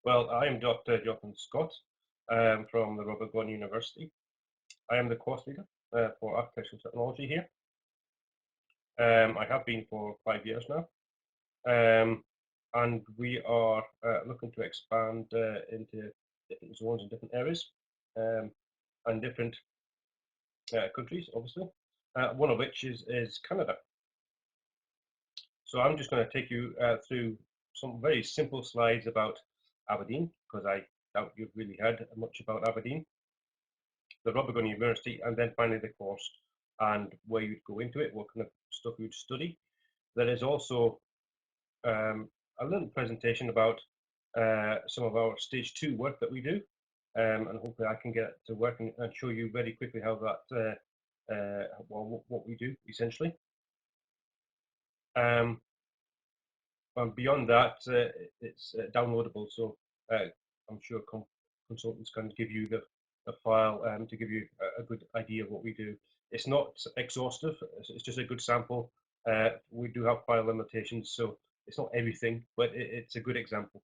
Well, I am Dr. Jonathan Scott from the Robert Gordon University. I am the course leader for architectural technology here. I have been for 5 years now, and we are looking to expand into different zones and different areas and different countries, obviously. One of which is Canada. So I'm just going to take you through some very simple slides about Aberdeen, because I doubt you've really heard much about Aberdeen, the Robert Gordon University, and then finally the course and where you'd go into it, what kind of stuff you'd study. There is also a little presentation about some of our stage 2 work that we do, and hopefully I can get to work and show you very quickly how that, well, what we do essentially. And beyond that, it's downloadable, so I'm sure consultants can give you the file to give you a good idea of what we do. It's not exhaustive, it's just a good sample. We do have file limitations, so it's not everything, but it's a good example.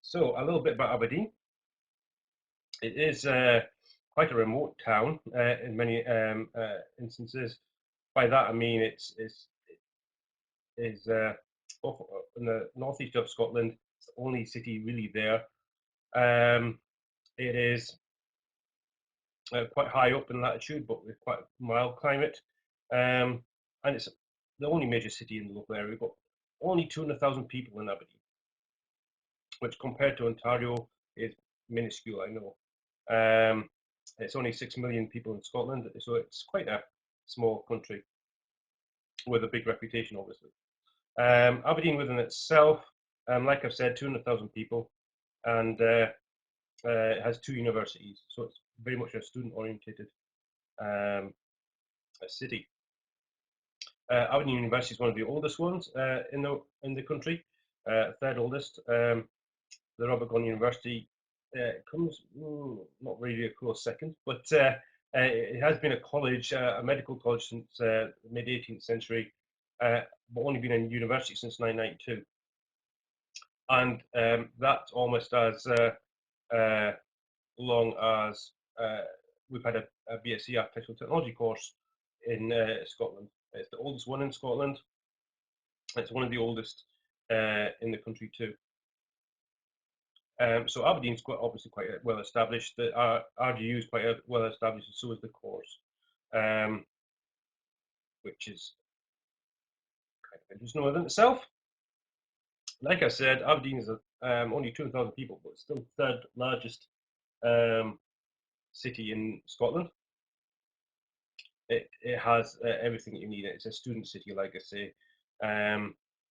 So a little bit about Aberdeen. It is quite a remote town in many instances. By that I mean it's off in the northeast of Scotland. It's the only city really there. It is quite high up in latitude, but with quite a mild climate. And it's the only major city in the local area. We've got only 200,000 people in Aberdeen, which compared to Ontario is minuscule, I know. It's only 6 million people in Scotland, so it's quite a small country with a big reputation, obviously. Aberdeen within itself, like I've said, 200,000 people, and it has 2 universities, so it's very much a student-orientated city. Aberdeen University is one of the oldest ones in the country, third oldest. The Robert Gordon University comes not really a close second, but it has been a college, a medical college since the mid 18th century, but only been a university since 1992. And that's almost as long as we've had a BSc Architectural Technology course in Scotland. It's the oldest one in Scotland. It's one of the oldest in the country too. So Aberdeen's obviously quite well established. The RGU is quite well established, and so is the course, which is kind of interesting within itself. Like I said, Aberdeen is only 200,000 people, but still third largest city in Scotland. It has everything you need. It's a student city, like I say.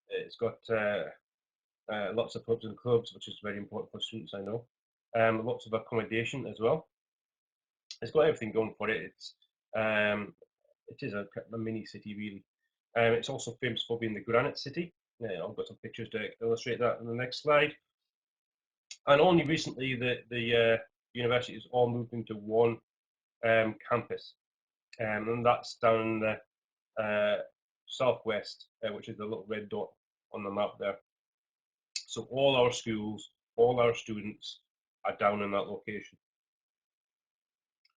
It's got lots of pubs and clubs, which is very important for students, I know. Lots of accommodation as well. It's got everything going for it. It is a mini city, really. It's also famous for being the Granite City. I've got some pictures to illustrate that in the next slide. And only recently, the university has all moved into one campus, and that's down in the southwest, which is the little red dot on the map there. So all our schools, all our students are down in that location.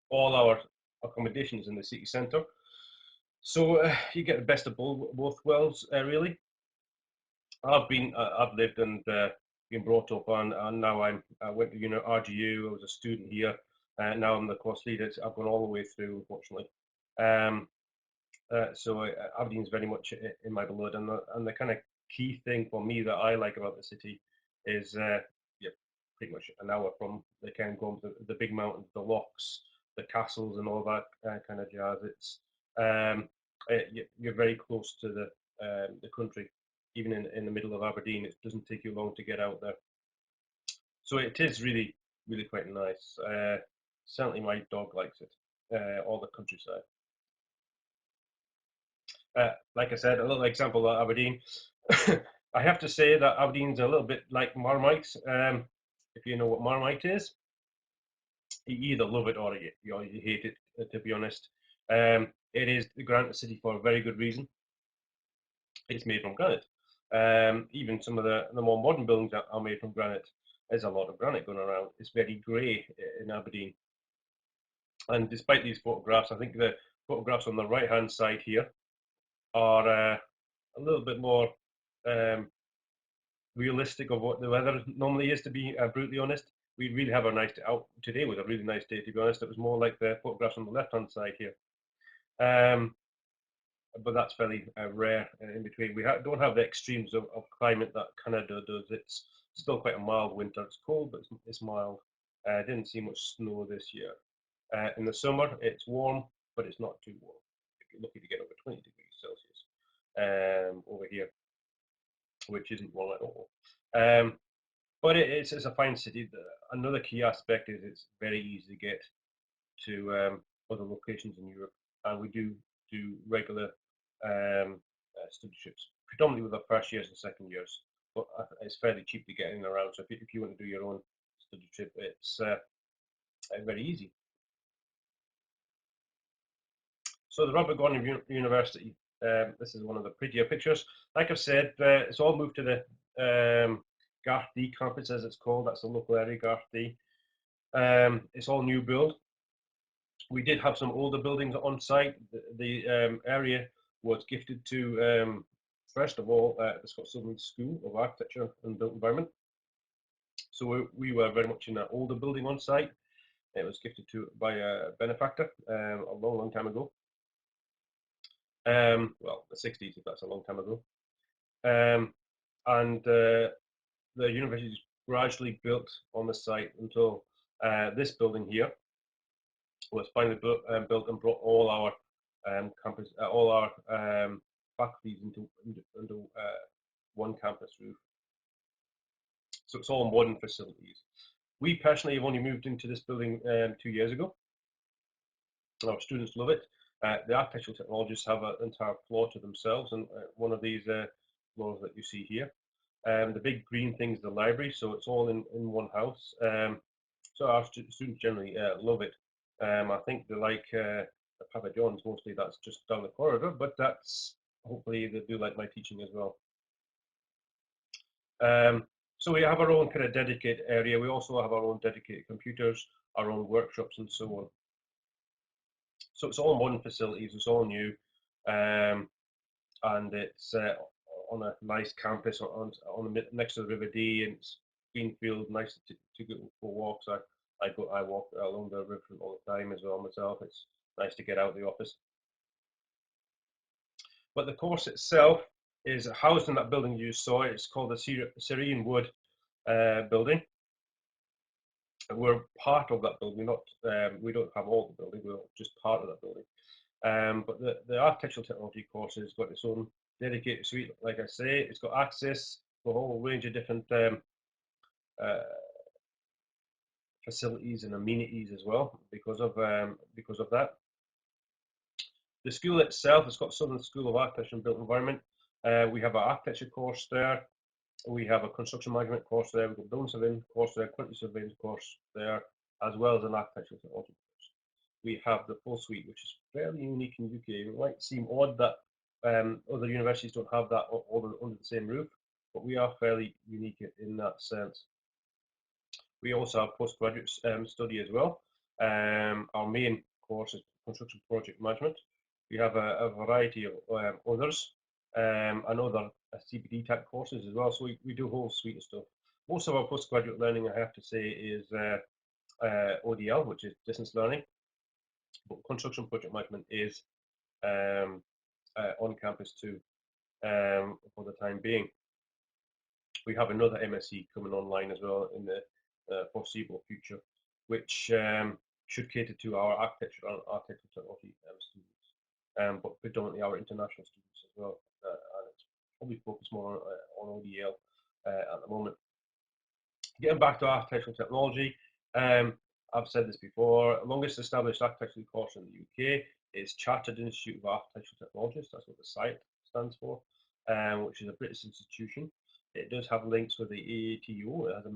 All our accommodation is in the city centre. So you get the best of both worlds, really. I've lived and been brought up on, and now I went to RGU. I was a student here. Now I'm the course leader. I've gone all the way through, unfortunately. So Aberdeen's very much in my blood, and the kind of key thing for me that I like about the city is pretty much an hour from the KOM, the big mountains, the lochs, the castles, and all that kind of jazz. It's you're very close to the country, even in the middle of Aberdeen. It doesn't take you long to get out there, so it is really quite nice. Certainly, my dog likes it. All the countryside. Like I said, a little example of Aberdeen. I have to say that Aberdeen's a little bit like Marmite. If you know what Marmite is, you either love it or you hate it, to be honest. It is the granite city for a very good reason. It's made from granite. Even some of the more modern buildings that are made from granite. There's a lot of granite going around. It's very grey in Aberdeen. And despite these photographs, I think the photographs on the right-hand side here are a little bit more um, realistic of what the weather normally is, to be brutally honest. We really have a nice day out. Today was a really nice day, to be honest. It was more like the photographs on the left-hand side here. But that's fairly rare in between. We don't have the extremes of climate that Canada does. It's still quite a mild winter. It's cold, but it's mild. Didn't see much snow this year. In the summer, it's warm, but it's not too warm. You're lucky to get over 20 degrees Celsius over here, which isn't warm at all. But it's a fine city. Another key aspect is it's very easy to get to other locations in Europe, and we do regular study trips, predominantly with our first years and second years. But it's fairly cheap to get in and around. So if you want to do your own study trip, it's very easy. So the Robert Gordon University. This is one of the prettier pictures. Like I've said, it's all moved to the Garthdee campus, as it's called. That's the local area, Garthdee. It's all new build. We did have some older buildings on site. The area was gifted to, first of all, the Scotland School of Architecture and Built Environment. So we were very much in that older building on site. It was gifted to by a benefactor a long, long time ago. Well, the 60s, if that's a long time ago. And the university gradually built on the site until this building here was finally built and brought all our campus, all our faculties into one campus roof. So it's all modern facilities. We personally have only moved into this building 2 years ago. Our students love it. The architectural technologists have an entire floor to themselves, and one of these floors that you see here. The big green thing is the library, so it's all in one house. So our students generally love it. I think they like Papa John's mostly. That's just down the corridor, but that's hopefully they do like my teaching as well. So we have our own kind of dedicated area. We also have our own dedicated computers, our own workshops, and so on. So it's all modern facilities. It's all new, and it's on a nice campus on the next to the River Dee, and it's green field, nice to go for walks. I walk along the river all the time as well myself. It's nice to get out of the office. But the course itself is housed in that building you saw. It's called the Syrian Wood building. And we're part of that building. We don't have all the building. We're just part of that building. But the architectural technology course has got its own dedicated suite. Like I say, it's got access to a whole range of different facilities and amenities as well because of that. The school itself has got Southern School of Architecture and Built Environment. We have an architecture course there. We have a construction management course there. We've got building surveying course there, quantity surveying course there, as well as an architectural technology course. We have the full suite, which is fairly unique in the UK. It might seem odd that other universities don't have that all under the same roof, but we are fairly unique in that sense. We also have postgraduate study as well. Our main course is construction project management. We have a variety of others and other CPD type courses as well. So we do a whole suite of stuff. Most of our postgraduate learning, I have to say, is ODL, which is distance learning. But construction project management is on campus too for the time being. We have another MSc coming online as well in the foreseeable future, which should cater to our architecture and architectural technology students, but predominantly our international students as well. And it's probably focused more on ODL at the moment. Getting back to architectural technology, I've said this before, longest established architectural course in the UK is Chartered Institute of Architectural Technologists. That's what the site stands for, which is a British institution. It does have links with the AATO. It has a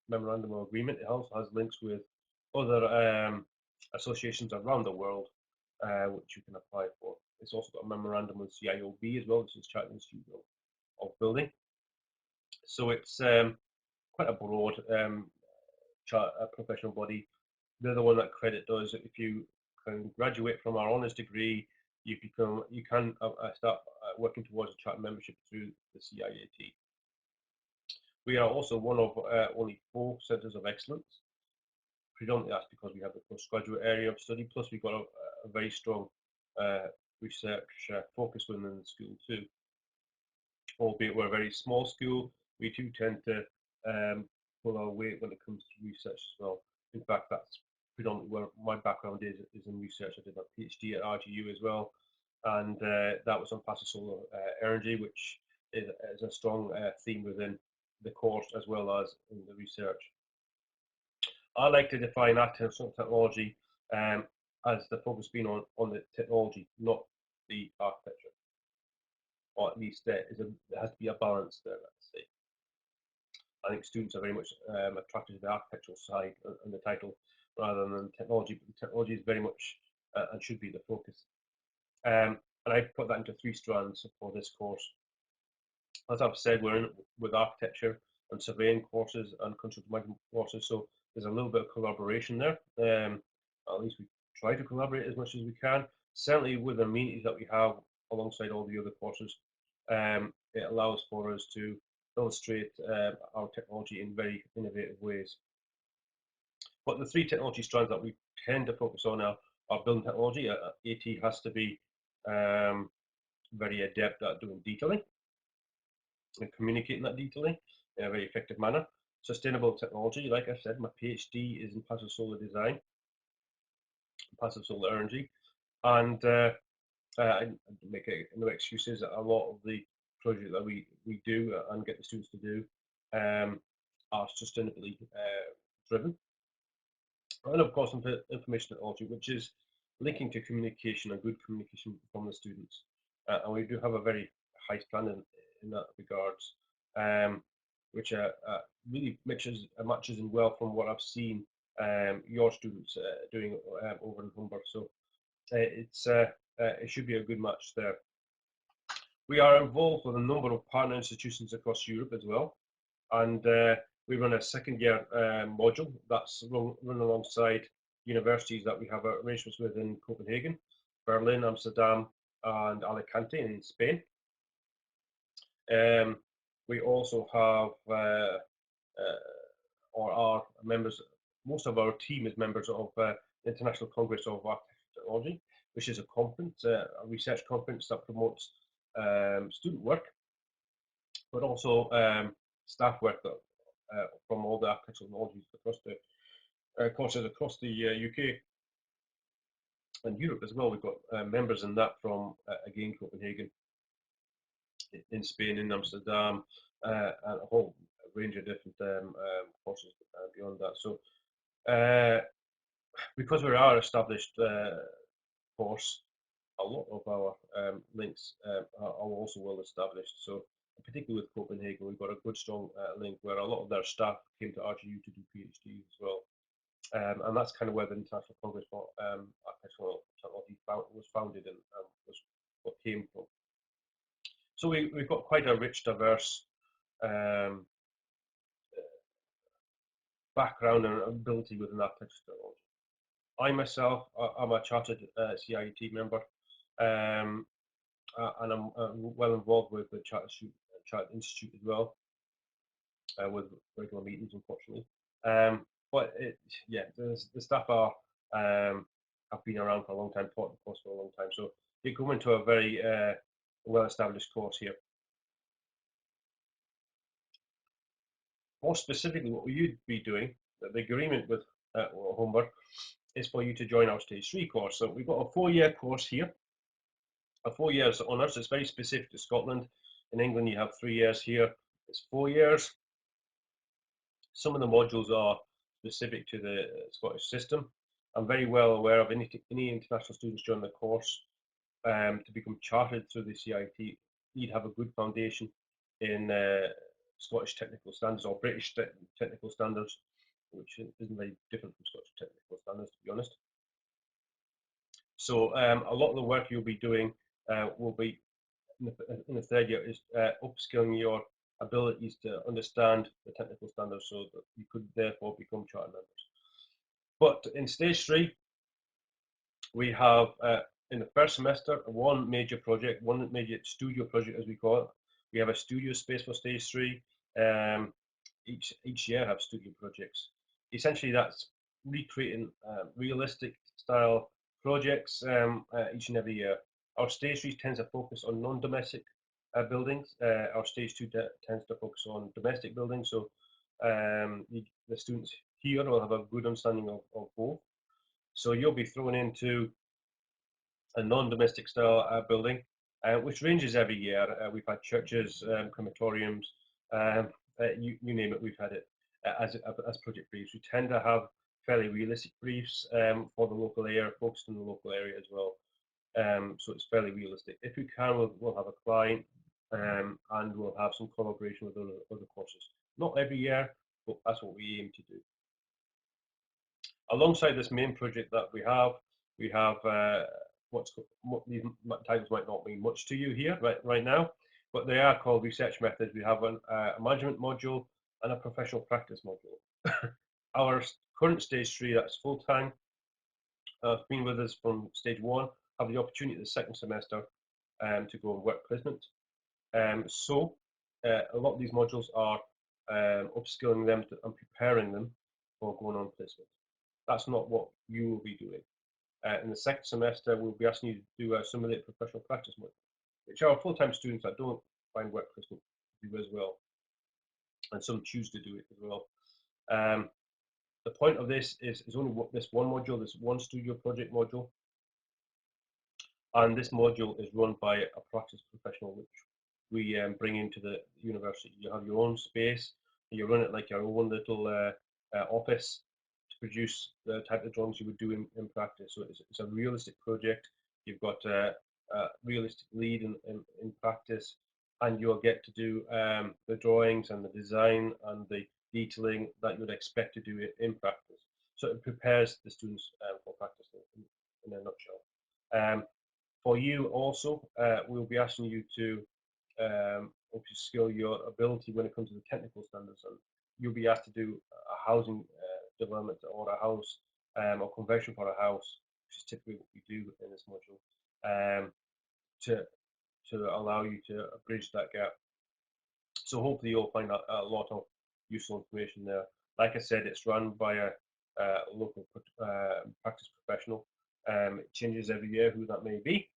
memorandum of agreement. It also has links with other associations around the world, which you can apply for. It's also got a memorandum with CIOB as well, which is Chartered Institute of building. So it's quite a broad professional body. The other one that credit does, if you can graduate from our honours degree, you can start working towards a charter membership through the CIAT. We are also one of only 4 centres of excellence. Predominantly that's because we have the postgraduate area of study, plus we've got a very strong research focus within the school too. Albeit we're a very small school, we do tend to pull our weight when it comes to research as well. In fact, that's predominantly where my background is in research. I did my PhD at RGU as well, and that was on passive solar energy, which is a strong theme within the course as well as in the research. I like to define architectural technology as the focus being on the technology, not the architecture, or at least there has to be a balance there, let's say. I think students are very much attracted to the architectural side and the title rather than the technology, but the technology is very much and should be the focus. And I put that into 3 strands for this course. As I've said, we're in with architecture and surveying courses and construction management courses, so there's a little bit of collaboration there. At least we try to collaborate as much as we can. Certainly with the amenities that we have alongside all the other courses, it allows for us to illustrate our technology in very innovative ways. But the 3 technology strands that we tend to focus on are building technology. AT has to be very adept at doing detailing and communicating that detailing in a very effective manner. Sustainable technology, like I said, my PhD is in passive solar design, passive solar energy, and I make no excuses. A lot of the projects that we do and get the students to do are sustainably driven. And of course, information technology, which is linking to communication and good communication from the students. And we do have a very high standard in that regards, which really matches in well from what I've seen your students doing over in Humber. So it should be a good match there. We are involved with a number of partner institutions across Europe as well, and we run a second-year module that's run alongside universities that we have arrangements with in Copenhagen, Berlin, Amsterdam, and Alicante in Spain. We also have, or are members, most of our team is members of the International Congress of Architecture Technology, which is a conference, a research conference that promotes student work, but also staff work from all the architectural technologies across the courses across the UK and Europe as well. We've got members in that from again Copenhagen, in Spain, in Amsterdam, and a whole range of different courses beyond that. So because we are established course, a lot of our links are also well established. So particularly with Copenhagen, we've got a good strong link where a lot of their staff came to RGU to do PhDs as well. And that's kind of where the International Congress for Architectural Technology was founded and was what came from. So we've got quite a rich, diverse background and ability within architectural technology. I myself, I'm a chartered CIET member, and I'm well involved with the Chartered Institute as well, with regular meetings, unfortunately. But yeah, the staff are have been around for a long time, taught the course for a long time, so you come into a very well-established course here. More specifically, what you'd be doing, the agreement with Humber, is for you to join our Stage 3 course. So we've got a 4-year course here, a 4 years honours. It's very specific to Scotland. In England, you have 3 years. Here, it's 4 years. Some of the modules are specific to the Scottish system. I'm very well aware of any international students join the course. To become chartered through the CIT, you'd have a good foundation in Scottish technical standards or British technical standards, which isn't very different from Scottish technical standards, to be honest. So a lot of the work you'll be doing will be in the third year is upskilling your abilities to understand the technical standards so that you could therefore become chartered members. But in stage 3, we have in the first semester one major project, one major studio project as we call it. We have a studio space for stage 3. Each year have studio projects. Essentially, that's recreating realistic style projects each and every year. Our stage 3 tends to focus on non-domestic buildings. Our stage 2 tends to focus on domestic buildings. So the students here will have a good understanding of both. So you'll be thrown into a non-domestic style building, which ranges every year. We've had churches, crematoriums, you name it, we've had it as project briefs. We tend to have fairly realistic briefs for the local area, focused on the local area as well. So it's fairly realistic. If we can, we'll have a client and we'll have some collaboration with other courses. Not every year, but that's what we aim to do. Alongside this main project that we have what these titles might not mean much to you here right now, but they are called research methods. We have a management module and a professional practice module. Our current stage 3, that's full time, been with us from stage 1, have the opportunity the second semester to go and work placement. So a lot of these modules are upskilling them and preparing them for going on placement. That's not what you will be doing. In the second semester, we'll be asking you to do a simulated professional practice module, which are full-time students that don't find work placement do as well, and some choose to do it as well. The point of this is only this one module, this one studio project module, and this module is run by a practice professional, which we bring into the university. You have your own space, you run it like your own little office, produce the type of drawings you would do in practice. So it's a realistic project. You've got a realistic lead in practice, and you'll get to do the drawings and the design and the detailing that you would expect to do it in practice. So it prepares the students for practice in a nutshell. For you also, we'll be asking you to skill your ability when it comes to the technical standards, and you'll be asked to do a housing development or a house or conversion for a house, which is typically what we do in this module, to allow you to bridge that gap. So hopefully you'll find a lot of useful information there. Like I said, it's run by a local practice professional. It changes every year who that may be.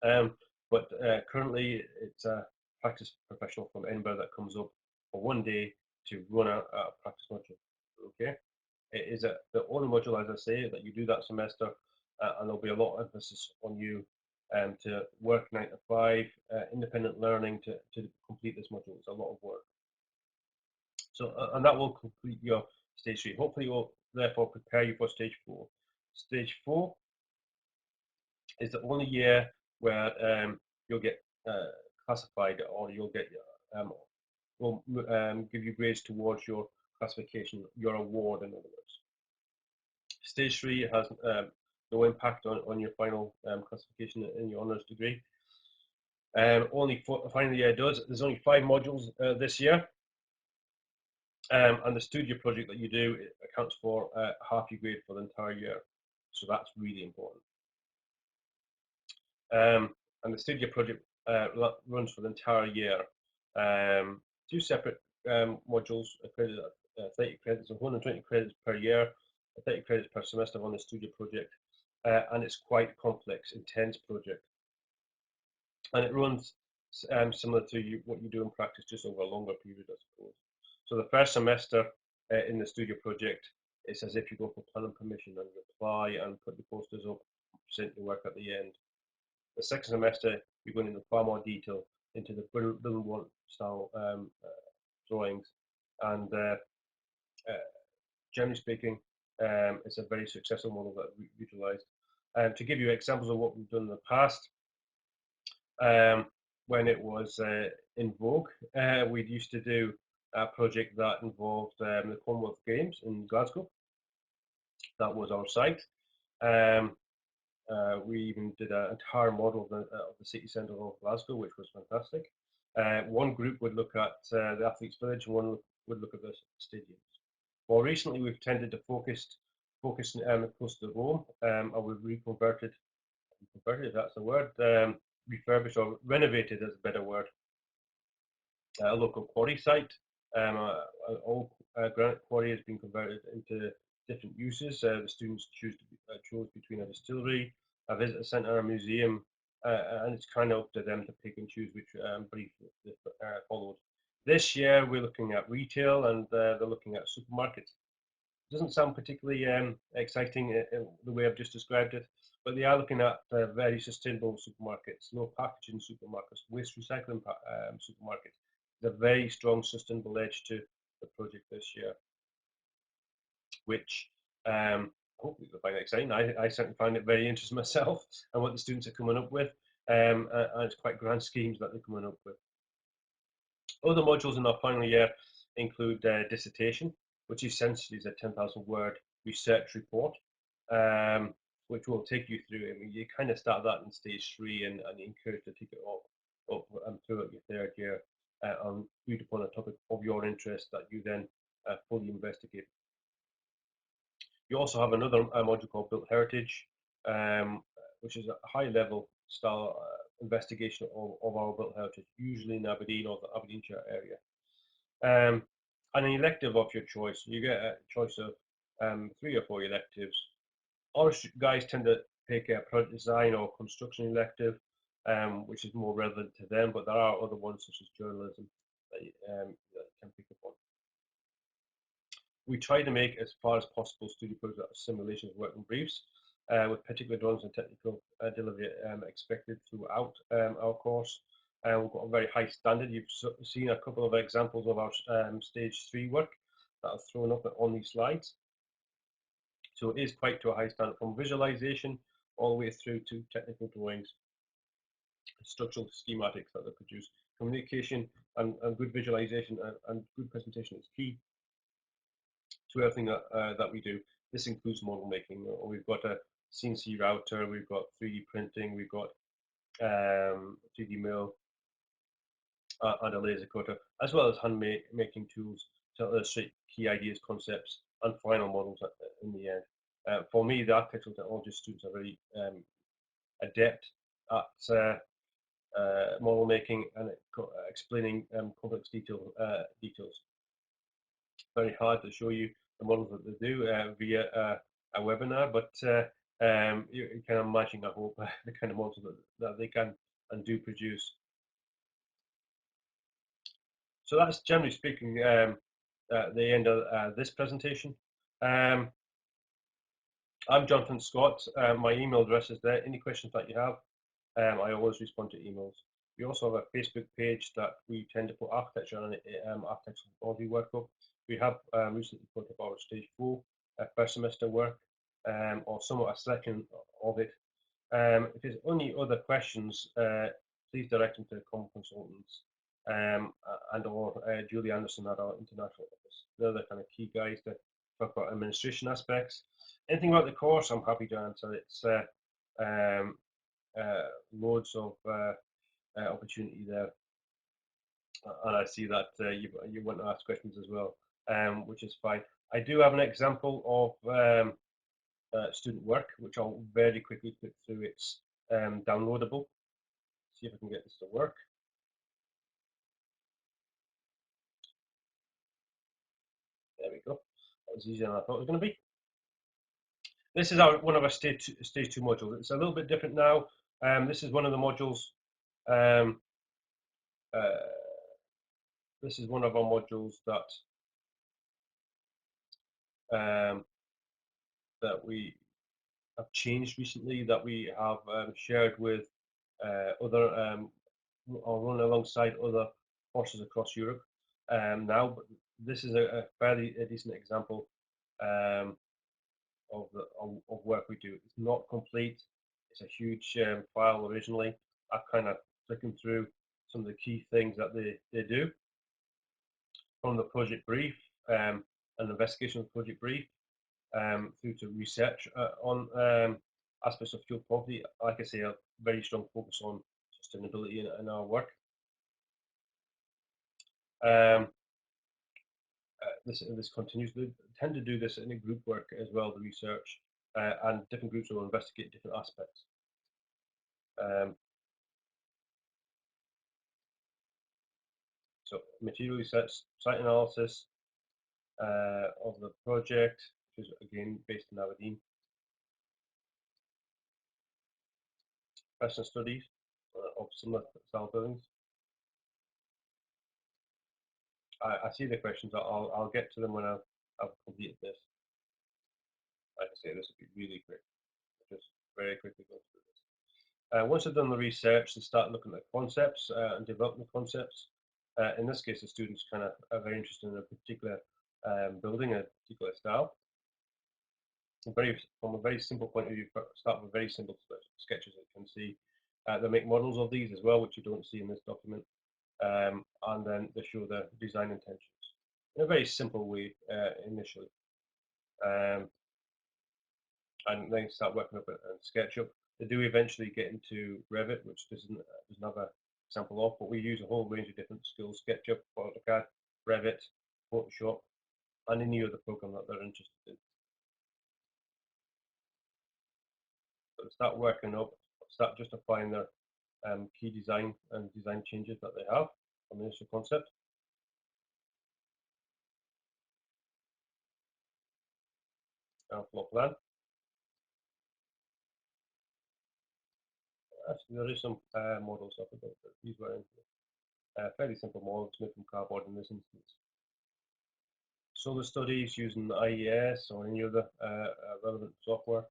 But currently it's a practice professional from Edinburgh that comes up for one day to run a practice module. Okay, it is the only module, as I say, that you do that semester, and there'll be a lot of emphasis on you to work 9 to 5, independent learning to complete this module. It's a lot of work. So, and that will complete your stage 3. Hopefully, it will therefore prepare you for stage 4. Stage 4 is the only year where you'll get classified, or you'll get will give you grades towards your classification, your award, in other words. Stage 3 has no impact on your final classification in your honours degree. Only final year does. There's only 5 modules this year, and the studio project that you do accounts for half your grade for the entire year. So that's really important. And the studio project runs for the entire year. 2 separate modules accredited at 30 credits, so 120 credits per year, 30 credits per semester on the studio project, and it's quite complex, intense project. And it runs similar to what you do in practice, just over a longer period, I suppose. So the first semester in the studio project, it's as if you go for planning permission and you apply and put the posters up, present your work at the end. The second semester, you're going into far more detail into the build one style drawings, and generally speaking, it's a very successful model that we utilised. To give you examples of what we've done in the past, when it was in vogue, we used to do a project that involved the Commonwealth Games in Glasgow. That was our site. We even did an entire model of the city centre of Glasgow, which was fantastic. One group would look at the Athletes' Village, and one would look at the stadiums. Well, recently we've tended to focus close to Rome, and we've converted, if that's the word, refurbished or renovated is a better word, a local quarry site. An old granite quarry has been converted into different uses. The students chose between a distillery, a visitor centre, a museum, and it's kind of up to them to pick and choose which brief they followed. This year we're looking at retail, and they're looking at supermarkets. Doesn't sound particularly exciting the way I've just described it, but they are looking at very sustainable supermarkets, low packaging supermarkets, waste recycling supermarkets. There's a very strong sustainable edge to the project this year, which hopefully you'll find exciting. I certainly find it very interesting myself and what the students are coming up with, and it's quite grand schemes that they're coming up with. Other modules in our final year include dissertation, which essentially is a 10,000 word research report, which will take you through. I mean, you kind of start that in stage 3, and you encourage to take it up and throughout your third year on viewed upon a topic of your interest that you then fully investigate. You also have another module called Built Heritage, which is a high level style investigation of our built heritage, usually in Aberdeen or the Aberdeenshire area. And an elective of your choice. You get a choice of 3 or 4 electives. Our guys tend to pick a product design or construction elective, which is more relevant to them, but there are other ones such as journalism that you can pick up on. We try to make, as far as possible, study projects simulations of working briefs, with particular drawings and technical delivery expected throughout our course. We've got a very high standard. You've seen a couple of examples of our stage 3 work that are thrown up on these slides. So it is quite to a high standard, from visualization all the way through to technical drawings, structural schematics that they produce. Communication and good visualization and good presentation is key to everything that we do. This includes model making. We've got a CNC router, we've got 3D printing, we've got 3D mill, and a laser cutter, as well as hand making tools to illustrate key ideas, concepts, and final models in the end. For me, the architectural technology students are very adept at model making and explaining complex details. Very hard to show you the models that they do via a webinar, but you can imagine, I hope, the kind of models that they can and do produce. So that's, generally speaking, the end of this presentation. I'm Jonathan Scott. My email address is there. Any questions that you have, I always respond to emails. We also have a Facebook page that we tend to put architecture on it, architectural technology work up. We have recently put up our stage 4 first semester work, or somewhat a selection of it. If there's any other questions, please direct them to the KOM consultants and or Julie Anderson at our international office. They're the kind of key guys to talk about administration aspects. Anything about the course, I'm happy to answer. It's loads of opportunity there, and I see that you want to ask questions as well, which is fine. I do have an example of student work, which I'll very quickly click through. It's downloadable. See if I can get this to work. There we go. That was easier than I thought it was going to be. This is one of our stage 2 modules. It's a little bit different now. This is one of the modules. This is one of our modules that we have changed recently, that we have shared with other or run alongside other courses across Europe now. But this is a fairly decent example of work we do. It's not complete. It's a huge file originally. I've kind of clicking through some of the key things that they do, from the project brief, an investigation of the project brief, through to research on aspects of fuel poverty, like I say, a very strong focus on sustainability in our work. Um, this continues. They tend to do this in a group work as well, the research, and different groups will investigate different aspects. Um, so material research, site analysis of the project, which is again based in Aberdeen. Question studies of similar style buildings. I see the questions. I'll get to them when I've completed this. Like I say, this will be really quick. Just very quickly go through this. Once they've done the research, they start looking at concepts and developing the concepts. In this case, the students kind of are very interested in a particular building, a particular style. From a very simple point of view, start with very simple sketches. You can see they make models of these as well, which you don't see in this document, and then they show the design intentions in a very simple way initially. And then start working up and SketchUp. They do eventually get into Revit, which doesn't have a sample of, but we use a whole range of different skills: SketchUp, AutoCAD, Revit, Photoshop, and any other program that they're interested in. So start working up, start justifying their key design and design changes that they have on the initial concept. Floor plan. Actually, there is some models up about that. These were fairly simple models made from cardboard in this instance. Solar studies using IES or any other relevant software,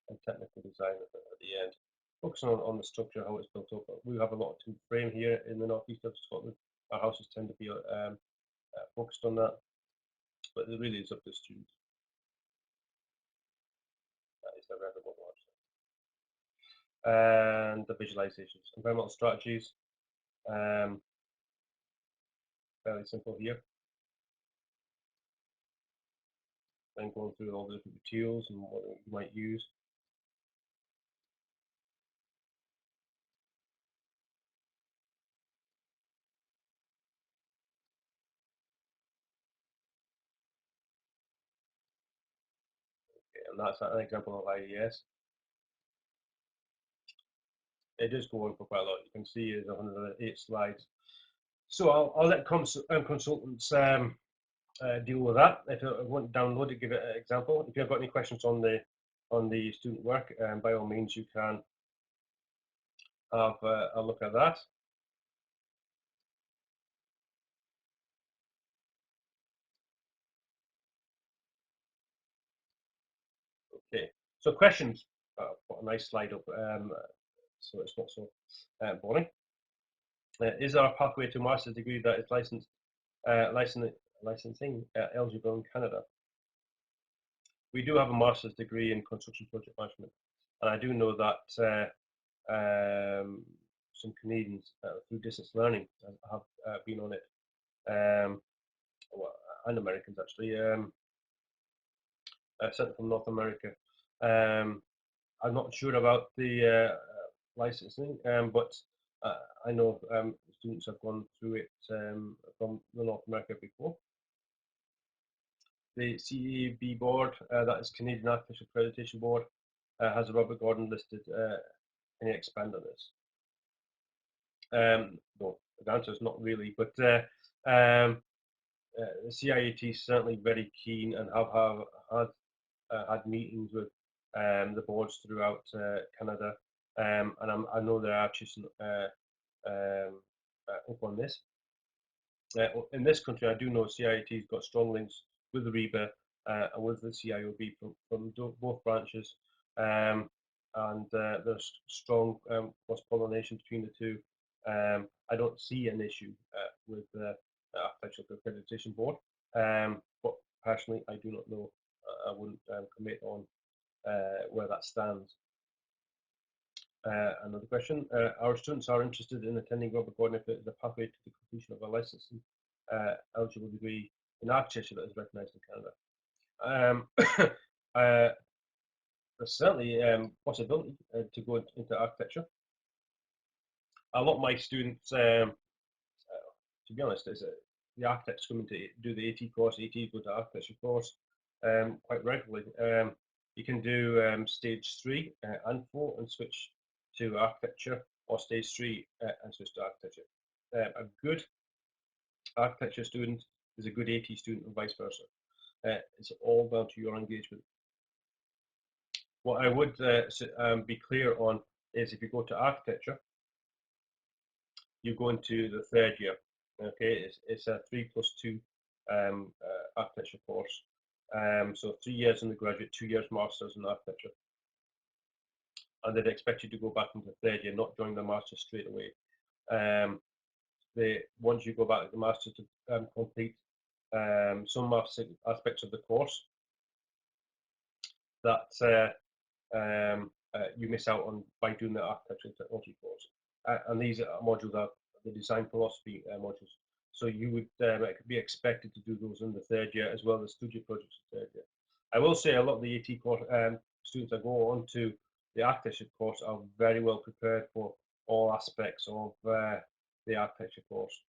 and technical design at the end. Focusing on the structure, how it's built up. We have a lot of timber frame here in the northeast of Scotland. Our houses tend to be focused on that, but it really is up to the students. That is the relevant one. And the visualizations, environmental strategies, fairly simple here. Then going through all the different materials and what you might use. Okay, and that's an example of IES. It does go on for quite a lot. You can see there's 108 slides. So I'll let consultants deal with that. If you want to download it, give it an example. If you've got any questions on the student work, by all means you can have a look at that. Okay, so questions. Put a nice slide up so it's not so boring. Is there a pathway to master's degree that is licensing eligible in Canada? We do have a master's degree in construction project management, and I do know that some Canadians through distance learning have been on it, well, and Americans actually, certainly from North America. I'm not sure about the licensing, but I know students have gone through it from the North America before. The CAB board, that is Canadian Artificial Accreditation Board, has a Robert Gordon listed. Can you expand on this? Well, the answer is not really, but the CIAT is certainly very keen and had meetings with the boards throughout Canada, and I know there are actually up on this. In this country, I do know CIAT's got strong links with the REBA and with the CIOB from both branches, and there's strong cross-pollination between the two. I don't see an issue with the Architectural Accreditation Board, but personally, I do not know. I wouldn't commit on where that stands. Another question. Our students are interested in attending Robert Gordon if it is a pathway to the completion of a licensing eligible degree in architecture that is recognised in Canada. there's certainly possibility to go into architecture. A lot of my students, to be honest, the architects coming to do the AT course, AT go to architecture course quite regularly. You can do stage 3 and 4 and switch to architecture, or stage 3 and switch to architecture. A good architecture student is a good AT student and vice versa. It's all down to your engagement. What I would be clear on is if you go to architecture, you go into the third year. Okay, it's a 3+2 architecture course. So 3 years undergraduate, 2 years masters in architecture, and they'd expect you to go back into the third year, not join the masters straight away. Once you go back to the masters to complete some aspects of the course that you miss out on by doing the architecture and technology course. And these modules are the design philosophy modules. So you would be expected to do those in the third year, as well as studio projects in the third year. I will say a lot of the AT course students that go on to the architecture course are very well prepared for all aspects of the architecture course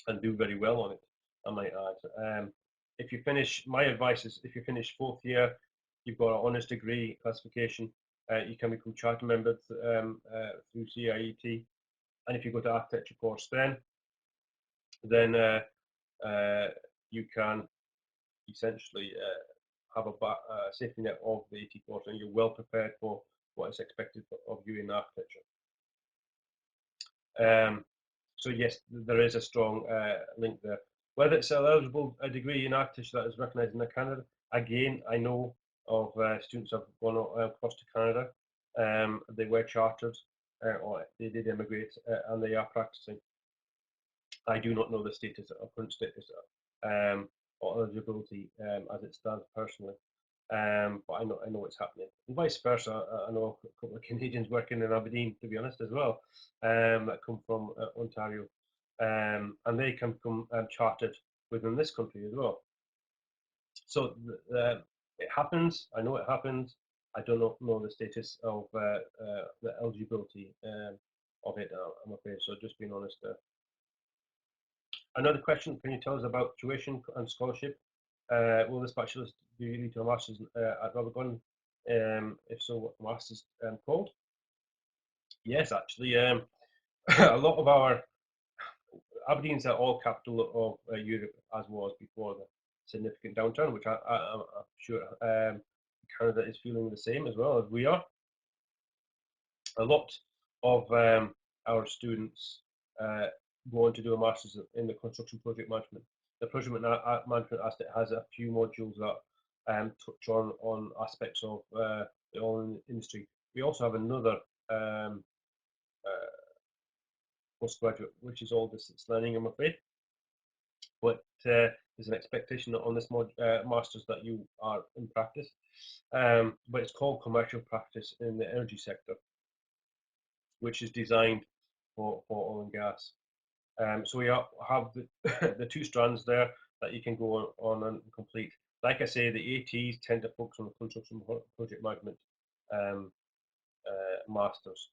and do very well on it, I might add. If you finish, my advice is if you finish 4th year, you've got an honours degree classification, you can become charter member through CIET. And if you go to architecture course then you can essentially have a safety net of the AT course, and you're well prepared for what is expected of you in architecture. So yes, there is a strong link there. Whether it's an eligible degree in architecture that is recognised in Canada, again, I know of students have gone across to Canada. They were chartered or they did immigrate and they are practicing. I do not know the status or current status or eligibility as it stands personally. But I know it's happening. And vice versa, I know a couple of Canadians working in Aberdeen, to be honest, as well, that come from Ontario, and they can come chartered within this country as well. So it happens. I know it happens. I don't know the status of the eligibility of it, I'm afraid. So just being honest there. Another question, can you tell us about tuition and scholarship? Will this bachelor's be lead to a master's at Robert Gordon? If so, what the master's called? Yes, actually, a lot of our Aberdeen's the all capital of Europe, as was before the significant downturn, which I'm sure Canada is feeling the same as well as we are. A lot of our students go on to do a master's in the construction project management. The project management aspect has a few modules that touch on aspects of the oil industry. We also have another postgraduate, which is all distance learning, I'm afraid. But there's an expectation on this master's that you are in practice. But it's called commercial practice in the energy sector, which is designed for oil and gas. So we have the, the two strands there that you can go on and complete. Like I say, the ATs tend to focus on the construction project management masters,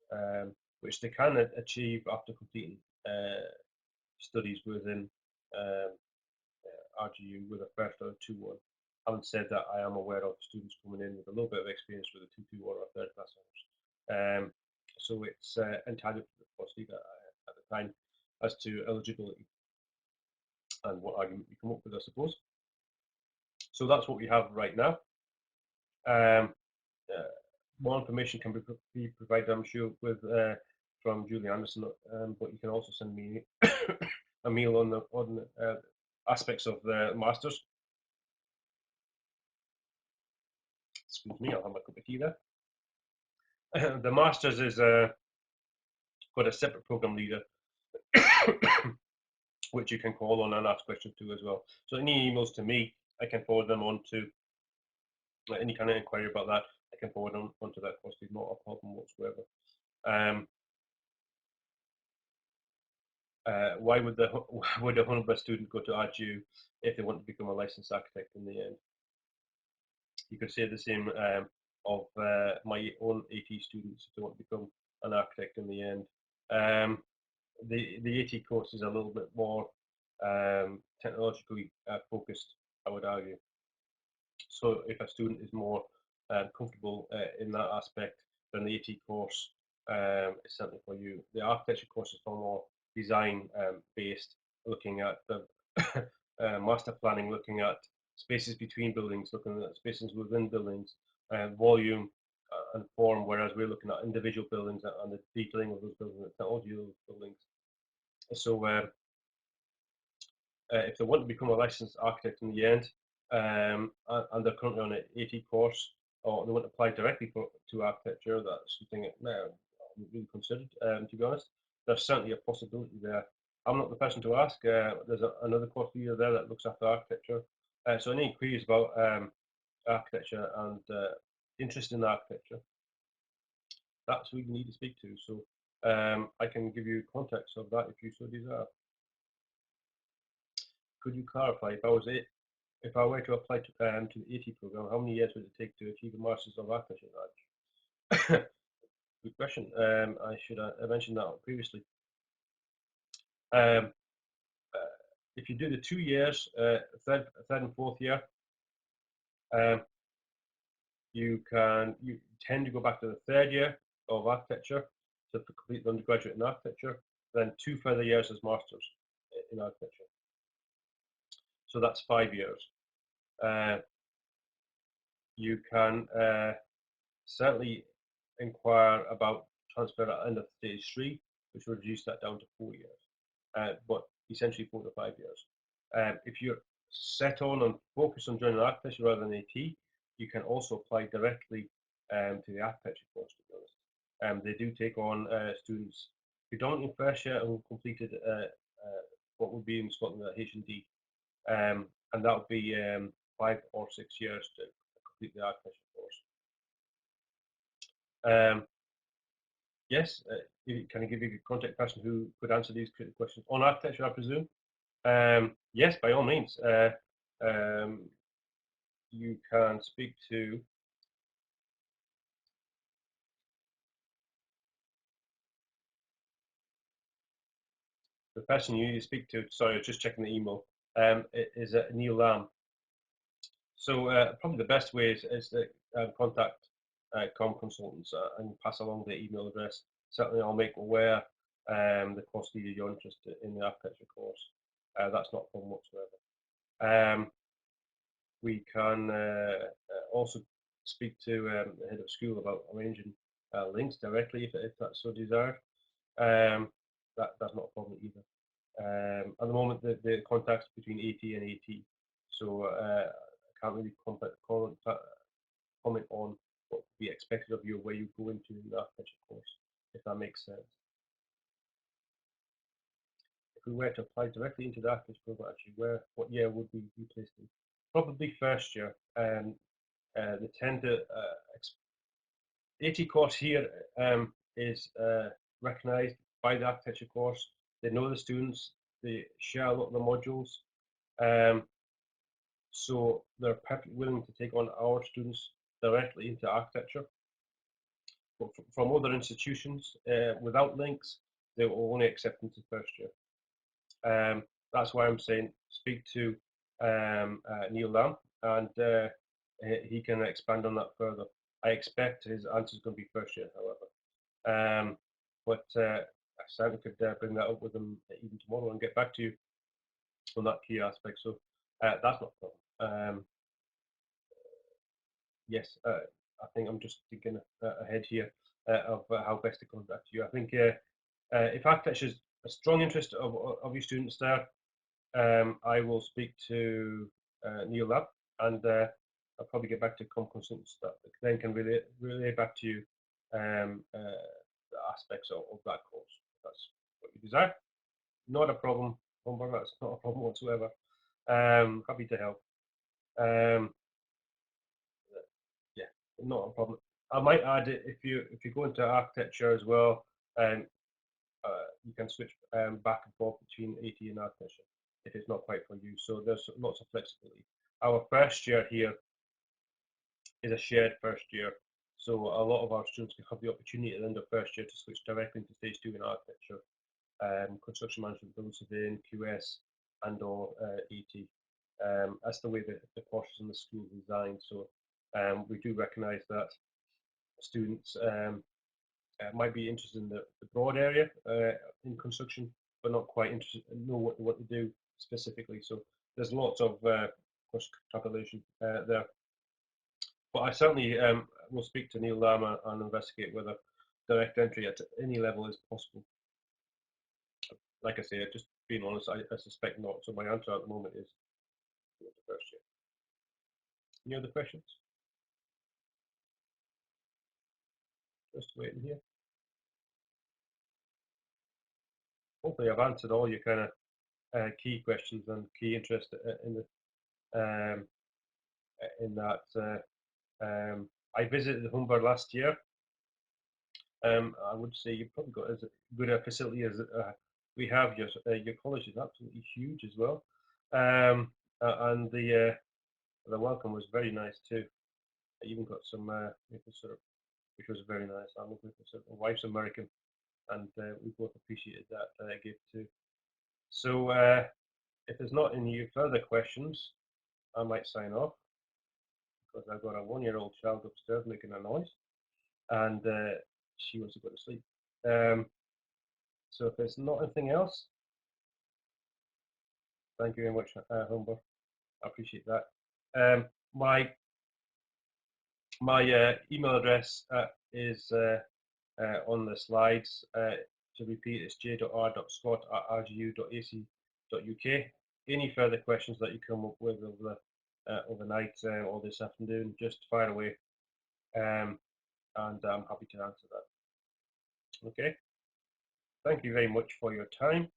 which they can achieve after completing studies within RGU with a first or 2-1. Having said that, I am aware of students coming in with a little bit of experience with a 2-2-1 or third class honours. So it's entirely possibly at the time as to eligibility and what argument you come up with, I suppose. So that's what we have right now. More information can be provided, I'm sure, with from Julie Anderson, but you can also send me a mail on the aspects of the masters. Excuse me, I'll have my cup of tea there. The masters is got a separate program leader, which you can call on and ask questions to as well. So any emails to me, I can forward them on to any kind of inquiry about that. I can forward them onto that course. It's not a problem whatsoever. Why would a Honolulu student go to RGU if they want to become a licensed architect in the end? You could say the same of my own AT students if they want to become an architect in the end. The AT course is a little bit more technologically focused, I would argue. So if a student is more comfortable in that aspect, then the AT course is certainly for you. The architecture course is far more design based, looking at the master planning, looking at spaces between buildings, looking at spaces within buildings, volume and form, whereas we're looking at individual buildings and the detailing of those buildings, the technology of those buildings. So if they want to become a licensed architect in the end, and they're currently on an AT course, or they want to apply directly to architecture, that's something that I haven't really considered, to be honest. There's certainly a possibility there. I'm not the person to ask. There's another course leader there that looks after architecture. So any queries about architecture and interest in architecture, that's who you need to speak to. So I can give you context of that if you so desire. Could you clarify if I were to apply to the AT program, how many years would it take to achieve a Masters of Architecture badge? Good question. I should have mentioned that previously. Um, if you do the 2 years, third and fourth year, um, you tend to go back to the third year of architecture to complete the undergraduate in architecture, then 2 further years as masters in architecture. So that's 5 years. You can certainly inquire about transfer at end of stage 3, which will reduce that down to 4 years, but essentially 4 to 5 years. If you're set on and focused on joining architecture rather than AT, you can also apply directly to the architecture course, to be honest. They do take on students predominantly first year and completed what would be in Scotland at H&D, and that would be 5 or 6 years to complete the architecture course. Yes, can I give you a contact person who could answer these questions on architecture, I presume? Yes, by all means. You can speak to the person you speak to. Sorry, I was just checking the email. Is Neil Lamb. So probably the best way is to contact KOM consultants and pass along their email address. Certainly, I'll make aware the course leader you're interested in the architecture course. That's not a problem whatsoever. We can also speak to the head of school about arranging links directly if that's so desired. That's not a problem either. At the moment, the contact's between AT and AT, so I can't really comment on what would be expected of you or where you go into the architecture course, if that makes sense. If we were to apply directly into the architecture program, actually, what year would we be placed in? Probably first year. They tend to AT course here is recognised by the architecture course. They know the students. They share a lot of the modules. So they're perfectly willing to take on our students directly into architecture. But from other institutions, without links, they will only accept them to first year. That's why I'm saying speak to Neil Lamb, and he can expand on that further. I expect his answer is going to be first year, however. But I certainly could bring that up with him even tomorrow and get back to you on that key aspect. So that's not a problem. Yes, I think I'm just thinking ahead here of how best to contact you. I think if architecture is a strong interest of your students there, I will speak to Neil Lab, and I'll probably get back to KOM consultants that then can relay back to you the aspects of that course. If that's what you desire. Not a problem, Humber, that's not a problem whatsoever. Happy to help. Yeah, not a problem. I might add it if you go into architecture as well, you can switch back and forth between AT and architecture if it's not quite for you. So there's lots of flexibility. Our first year here is a shared first year. So a lot of our students can have the opportunity at the end of first year to switch directly into stage 2 in architecture, construction management, building surveying, QS, and or ET. That's the way that the courses in the school are designed. So we do recognise that students might be interested in the broad area in construction, but not quite interested know what to do specifically. So there's lots of course calculation there. But I certainly will speak to Neil Lama and investigate whether direct entry at any level is possible. Like I say, just being honest, I suspect not. So my answer at the moment is the first year. Any other questions? Just waiting here. Hopefully, I've answered all your kind of key questions and key interest in that. I visited Humber last year. I would say you've probably got as good a facility as we have. Your college is absolutely huge as well, and the welcome was very nice too. I even got some maple syrup, which was very nice. I love maple syrup. My wife's American, and we both appreciated that gift too. So if there's not any further questions, I might sign off because I've got a 1-year-old child upstairs making a noise, and she wants to go to sleep. So if there's not anything else, thank you very much, Humber. I appreciate that. My email address is on the slides. To repeat, it's j.r.scott@rgu.ac.uk. Any further questions that you come up with overnight or this afternoon, just fire away, and I'm happy to answer that. Okay. Thank you very much for your time.